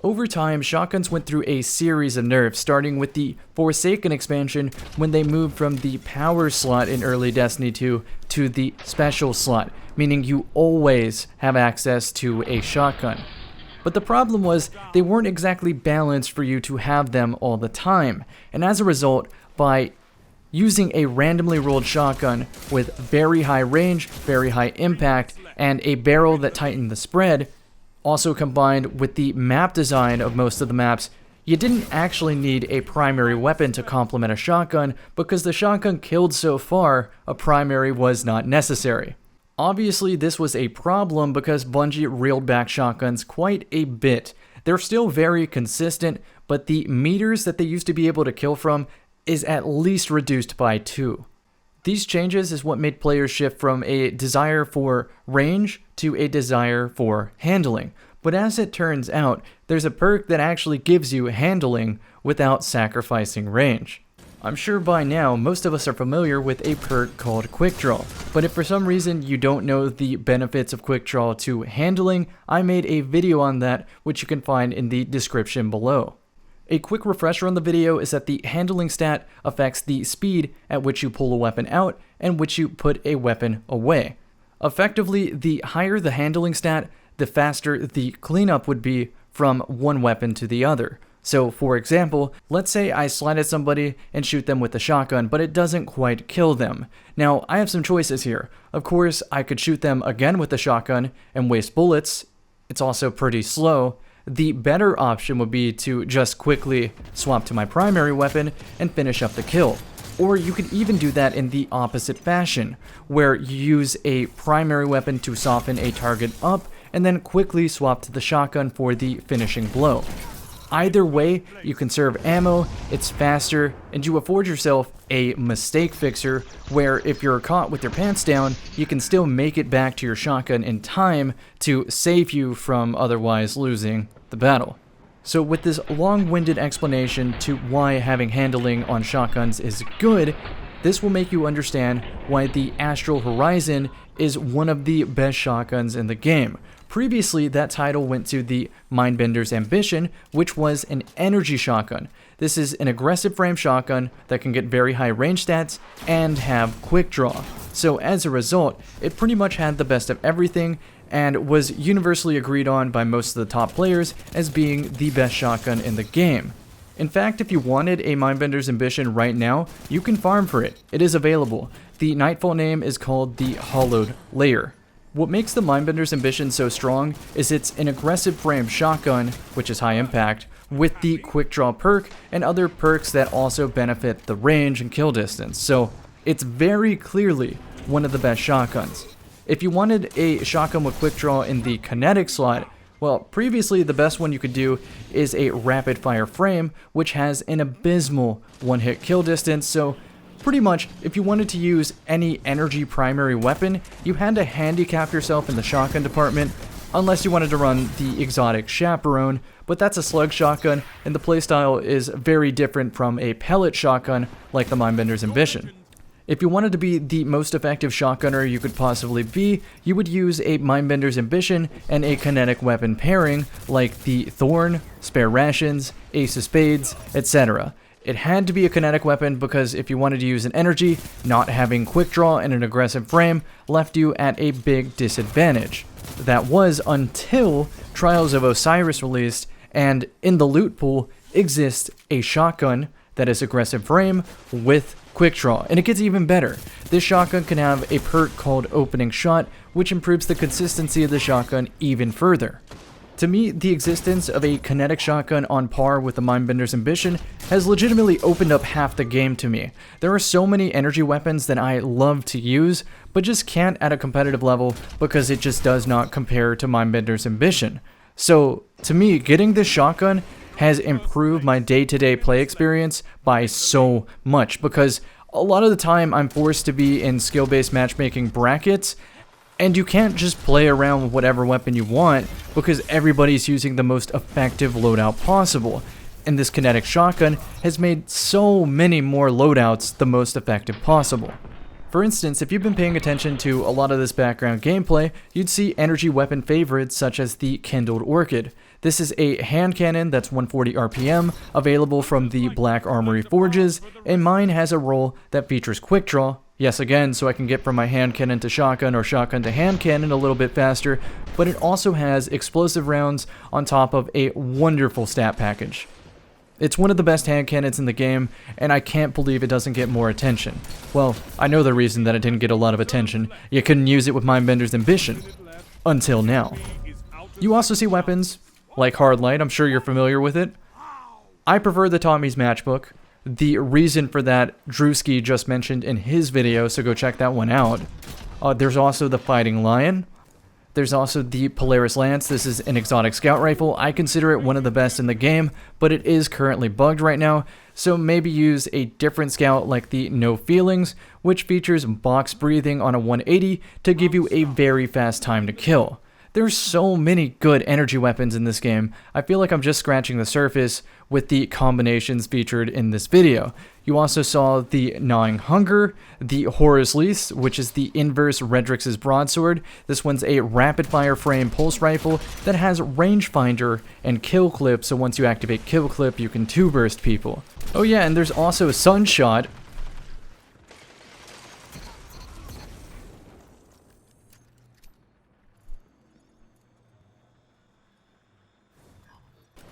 Over time, shotguns went through a series of nerfs, starting with the Forsaken expansion when they moved from the power slot in early Destiny 2 to the special slot, meaning you always have access to a shotgun. But the problem was they weren't exactly balanced for you to have them all the time, and as a result, by using a randomly rolled shotgun with very high range, very high impact, and a barrel that tightened the spread, also combined with the map design of most of the maps, you didn't actually need a primary weapon to complement a shotgun because the shotgun killed so far, a primary was not necessary. Obviously, this was a problem because Bungie reeled back shotguns quite a bit. They're still very consistent, but the meters that they used to be able to kill from is at least reduced by 2. These changes is what made players shift from a desire for range to a desire for handling. But as it turns out, there's a perk that actually gives you handling without sacrificing range. I'm sure by now most of us are familiar with a perk called Quickdraw, but if for some reason you don't know the benefits of Quickdraw to handling, I made a video on that which you can find in the description below. A quick refresher on the video is that the handling stat affects the speed at which you pull a weapon out and which you put a weapon away. Effectively, the higher the handling stat, the faster the cleanup would be from one weapon to the other. So, for example, let's say I slide at somebody and shoot them with a shotgun, but it doesn't quite kill them. Now, I have some choices here. Of course, I could shoot them again with the shotgun and waste bullets. It's also pretty slow. The better option would be to just quickly swap to my primary weapon and finish up the kill. Or you could even do that in the opposite fashion, where you use a primary weapon to soften a target up and then quickly swap to the shotgun for the finishing blow. Either way, you conserve ammo, it's faster, and you afford yourself a mistake fixer where if you're caught with your pants down, you can still make it back to your shotgun in time to save you from otherwise losing the battle. So with this long-winded explanation to why having handling on shotguns is good, this will make you understand why the Astral Horizon is one of the best shotguns in the game. Previously, that title went to the Mindbender's Ambition, which was an energy shotgun. This is an aggressive frame shotgun that can get very high range stats and have quick draw. So as a result, it pretty much had the best of everything and was universally agreed on by most of the top players as being the best shotgun in the game. In fact, if you wanted a Mindbender's Ambition right now, you can farm for it. It is available. The Nightfall name is called the Hollowed Layer. What makes the Mindbender's Ambition so strong is it's an aggressive frame shotgun, which is high impact, with the quick draw perk and other perks that also benefit the range and kill distance, so it's very clearly one of the best shotguns. If you wanted a shotgun with quick draw in the kinetic slot, well, previously the best one you could do is a rapid fire frame, which has an abysmal one-hit kill distance, so pretty much, if you wanted to use any energy primary weapon, you had to handicap yourself in the shotgun department, unless you wanted to run the exotic Chaperone, but that's a slug shotgun, and the playstyle is very different from a pellet shotgun like the Mindbender's Ambition. If you wanted to be the most effective shotgunner you could possibly be, you would use a Mindbender's Ambition and a kinetic weapon pairing like the Thorn, Spare Rations, Ace of Spades, etc. It had to be a kinetic weapon because if you wanted to use an energy, not having quick draw and an aggressive frame left you at a big disadvantage. That was until Trials of Osiris released, and in the loot pool exists a shotgun that is aggressive frame with quick draw, and it gets even better. This shotgun can have a perk called Opening Shot, which improves the consistency of the shotgun even further. To me, the existence of a kinetic shotgun on par with the Mindbender's Ambition has legitimately opened up half the game to me. There are so many energy weapons that I love to use, but just can't at a competitive level because it just does not compare to Mindbender's Ambition. So, to me, getting this shotgun has improved my day-to-day play experience by so much because a lot of the time I'm forced to be in skill-based matchmaking brackets, and you can't just play around with whatever weapon you want because everybody's using the most effective loadout possible. And this kinetic shotgun has made so many more loadouts the most effective possible. For instance, if you've been paying attention to a lot of this background gameplay, you'd see energy weapon favorites such as the Kindled Orchid. This is a hand cannon that's 140 RPM, available from the Black Armory Forges, and mine has a roll that features Quickdraw. Yes, again, so I can get from my hand cannon to shotgun or shotgun to hand cannon a little bit faster, but it also has explosive rounds on top of a wonderful stat package. It's one of the best hand cannons in the game, and I can't believe it doesn't get more attention. Well, I know the reason that it didn't get a lot of attention. You couldn't use it with Mindbender's Ambition. Until now. You also see weapons like Hardlight, I'm sure you're familiar with it. I prefer the Tommy's Matchbook. The reason for that, Drewski just mentioned in his video, so go check that one out. There's also the Fighting Lion. There's also the Polaris Lance. This is an exotic scout rifle. I consider it one of the best in the game, but it is currently bugged right now, so maybe use a different scout like the No Feelings, which features box breathing on a 180 to give you a very fast time to kill. There's so many good energy weapons in this game. I feel like I'm just scratching the surface with the combinations featured in this video. You also saw the Gnawing Hunger, the Horus Lease, which is the inverse Redrix's broadsword. This one's a rapid-fire frame pulse rifle that has rangefinder and kill clip, so once you activate kill clip, you can two-burst people. Oh yeah, and there's also Sunshot.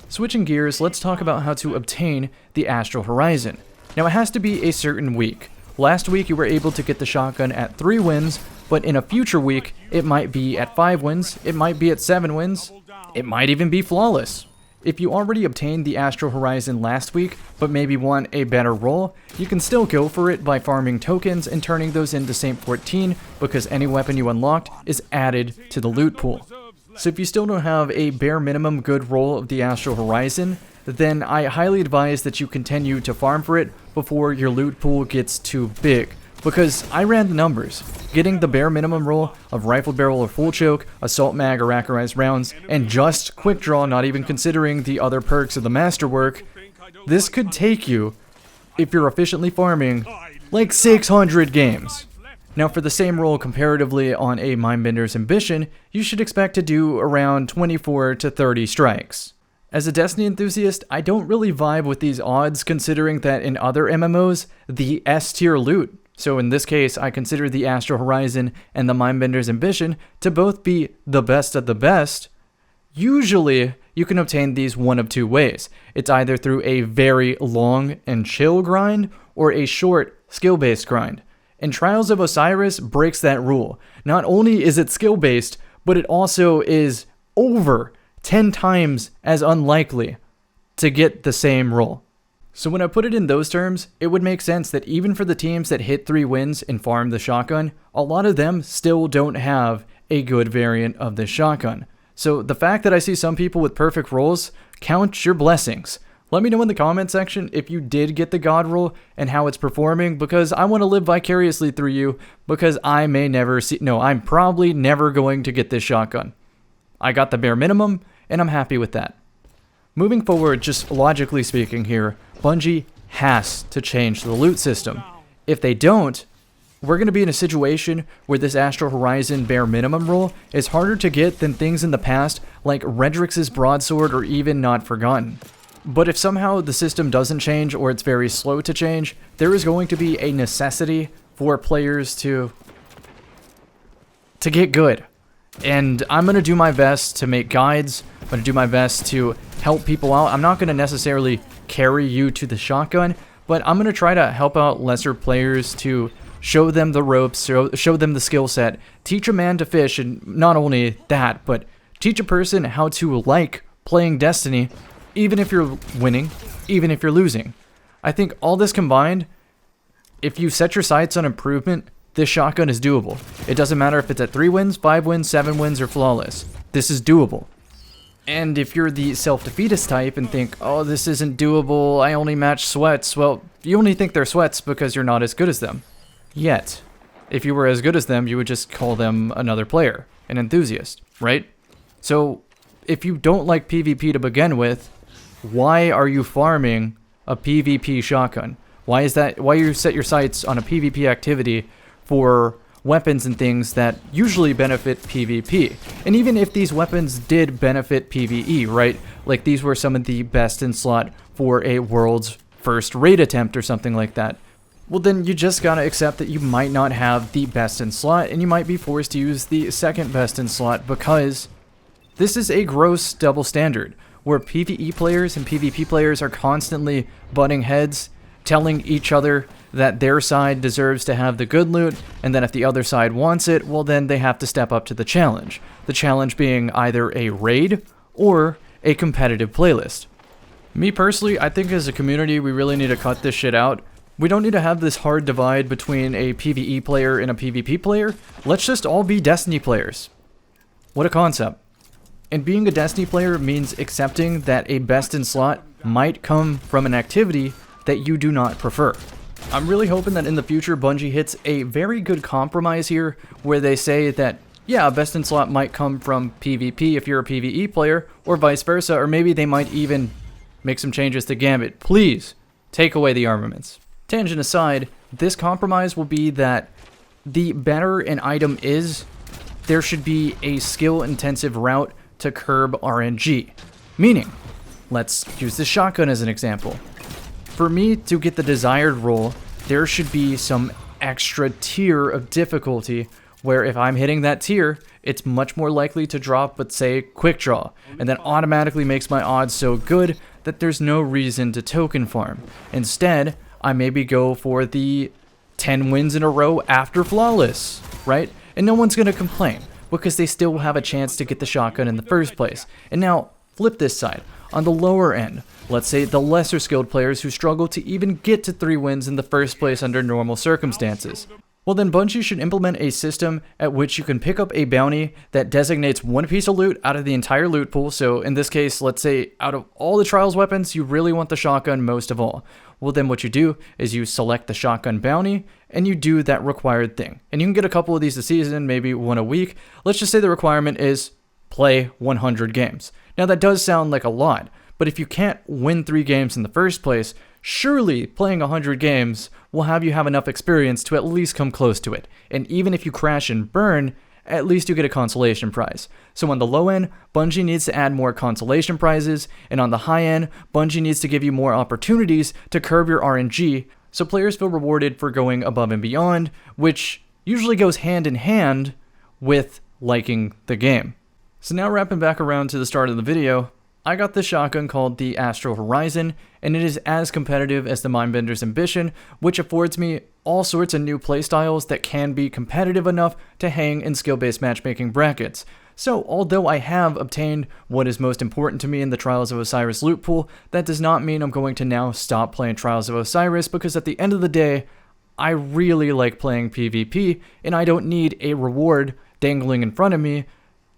Switching gears, let's talk about how to obtain the Astral Horizon. Now, it has to be a certain week. Last week, you were able to get the shotgun at 3 wins, but in a future week, it might be at 5 wins, it might be at 7 wins, it might even be flawless. If you already obtained the Astral Horizon last week, but maybe want a better roll, you can still go for it by farming tokens and turning those into Saint 14, because any weapon you unlocked is added to the loot pool. So if you still don't have a bare minimum good roll of the Astral Horizon, then I highly advise that you continue to farm for it before your loot pool gets too big. Because I ran the numbers. Getting the bare minimum roll of Rifled Barrel or Full Choke, Assault Mag or Rackerized Rounds, and just Quick Draw, not even considering the other perks of the Masterwork, this could take you, if you're efficiently farming, like 600 games. Now, for the same roll comparatively on a Mindbender's Ambition, you should expect to do around 24 to 30 strikes. As a Destiny enthusiast, I don't really vibe with these odds, considering that in other MMOs, the S-tier loot, so in this case, I consider the Astral Horizon and the Mindbender's Ambition to both be the best of the best. Usually, you can obtain these one of 2 ways. It's either through a very long and chill grind, or a short, skill-based grind. And Trials of Osiris breaks that rule. Not only is it skill-based, but it also is over 10 times as unlikely to get the same roll. So when I put it in those terms, it would make sense that even for the teams that hit 3 wins and farm the shotgun, a lot of them still don't have a good variant of this shotgun. So the fact that I see some people with perfect rolls, count your blessings. Let me know in the comment section if you did get the God roll and how it's performing, because I want to live vicariously through you, because I may never see, no, I'm probably never going to get this shotgun. I got the bare minimum, and I'm happy with that. Moving forward, just logically speaking here, Bungie has to change the loot system. If they don't, we're going to be in a situation where this Astral Horizon bare minimum roll is harder to get than things in the past like Redrix's broadsword or even Not Forgotten. But if somehow the system doesn't change or it's very slow to change, there is going to be a necessity for players to get good. And I'm going to do my best to make guides. I'm going to do my best to help people out. I'm not going to necessarily carry you to the shotgun, but I'm going to try to help out lesser players to show them the ropes, show them the skill set, teach a man to fish, and not only that, but teach a person how to like playing Destiny, even if you're winning, even if you're losing. I think all this combined, if you set your sights on improvement, this shotgun is doable. It doesn't matter if it's at 3 wins, 5 wins, 7 wins, or flawless. This is doable. And if you're the self-defeatist type and think, oh, this isn't doable, I only match sweats, well, you only think they're sweats because you're not as good as them. Yet, if you were as good as them, you would just call them another player, an enthusiast, right? So, if you don't like PvP to begin with, why are you farming a PvP shotgun? Why is that? Why you set your sights on a PvP activity for weapons and things that usually benefit PvP. And even if these weapons did benefit PvE, right? Like these were some of the best in slot for a world's first raid attempt or something like that. Well, then you just gotta accept that you might not have the best in slot, and you might be forced to use the second best in slot, because this is a gross double standard, where PvE players and PvP players are constantly butting heads, telling each other that their side deserves to have the good loot, and that if the other side wants it, well then they have to step up to the challenge. The challenge being either a raid or a competitive playlist. Me personally, I think as a community we really need to cut this shit out. We don't need to have this hard divide between a PvE player and a PvP player. Let's just all be Destiny players. What a concept. And being a Destiny player means accepting that a best in slot might come from an activity that you do not prefer. I'm really hoping that in the future Bungie hits a very good compromise here, where they say that, yeah, a best in slot might come from PvP if you're a PvE player, or vice versa, or maybe they might even make some changes to Gambit. Please, take away the armaments. Tangent aside, this compromise will be that the better an item is, there should be a skill-intensive route to curb RNG. Meaning, let's use the shotgun as an example. For me to get the desired roll, there should be some extra tier of difficulty where if I'm hitting that tier, it's much more likely to drop, let's say, Quickdraw, and that automatically makes my odds so good that there's no reason to token farm. Instead, I maybe go for the 10 wins in a row after Flawless, right? And no one's going to complain, because they still have a chance to get the shotgun in the first place. And now, flip this side. On the lower end, let's say the lesser skilled players who struggle to even get to 3 wins in the first place under normal circumstances. Well then Bungie should implement a system at which you can pick up a bounty that designates one piece of loot out of the entire loot pool. So in this case, let's say out of all the Trials weapons, you really want the shotgun most of all. Well then what you do is you select the shotgun bounty and you do that required thing. And you can get a couple of these a season, maybe one a week. Let's just say the requirement is play 100 games. Now that does sound like a lot, but if you can't win 3 games in the first place, surely playing 100 games will have you have enough experience to at least come close to it. And even if you crash and burn, at least you get a consolation prize. So on the low end, Bungie needs to add more consolation prizes, and on the high end, Bungie needs to give you more opportunities to curb your RNG, so players feel rewarded for going above and beyond, which usually goes hand in hand with liking the game. So now wrapping back around to the start of the video, I got this shotgun called the Astral Horizon, and it is as competitive as the Mindbender's Ambition, which affords me all sorts of new playstyles that can be competitive enough to hang in skill-based matchmaking brackets. So, although I have obtained what is most important to me in the Trials of Osiris loot pool, that does not mean I'm going to now stop playing Trials of Osiris, because at the end of the day, I really like playing PvP, and I don't need a reward dangling in front of me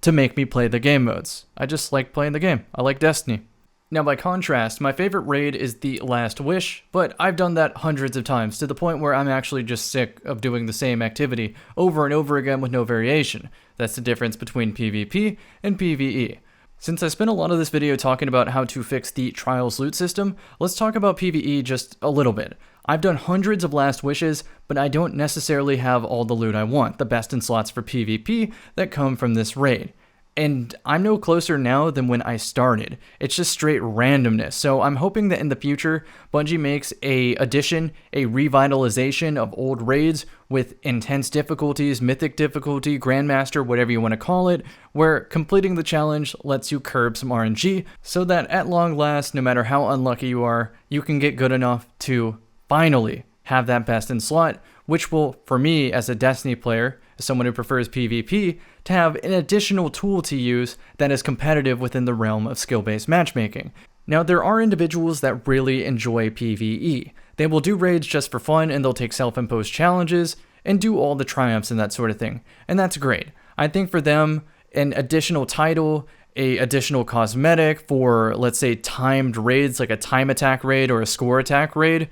to make me play the game modes. I just like playing the game. I like Destiny. Now by contrast, my favorite raid is the Last Wish, but I've done that hundreds of times, to the point where I'm actually just sick of doing the same activity over and over again with no variation. That's the difference between PvP and PvE. Since I spent a lot of this video talking about how to fix the Trials loot system, let's talk about PvE just a little bit. I've done hundreds of Last Wishes, but I don't necessarily have all the loot I want, the best in slots for PvP that come from this raid. And I'm no closer now than when I started. It's just straight randomness. So I'm hoping that in the future, Bungie makes a revitalization of old raids with intense difficulties, mythic difficulty, grandmaster, whatever you want to call it, where completing the challenge lets you curb some RNG, so that at long last, no matter how unlucky you are, you can get good enough to finally have that best in slot, which will, for me as a Destiny player, as someone who prefers PvP, to have an additional tool to use that is competitive within the realm of skill-based matchmaking. Now, there are individuals that really enjoy PvE. They will do raids just for fun, and they'll take self-imposed challenges and do all the triumphs and that sort of thing. And that's great. I think for them, an additional title, a additional cosmetic for, let's say, timed raids, like a time attack raid or a score attack raid,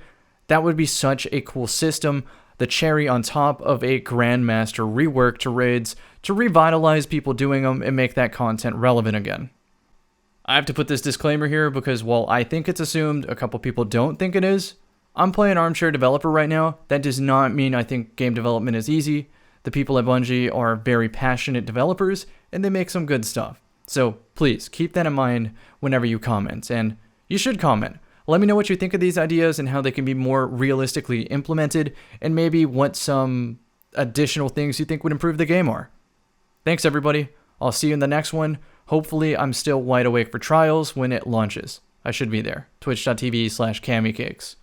that would be such a cool system. The cherry on top of a Grandmaster rework to raids to revitalize people doing them and make that content relevant again. I have to put this disclaimer here because while I think it's assumed, a couple people don't think it is. I'm playing armchair developer right now. That does not mean I think game development is easy. The people at Bungie are very passionate developers, and they make some good stuff. So please keep that in mind whenever you comment, and you should comment. Let me know what you think of these ideas and how they can be more realistically implemented, and maybe what some additional things you think would improve the game are. Thanks, everybody. I'll see you in the next one. Hopefully, I'm still wide awake for Trials when it launches. I should be there. Twitch.tv/CammyCakes.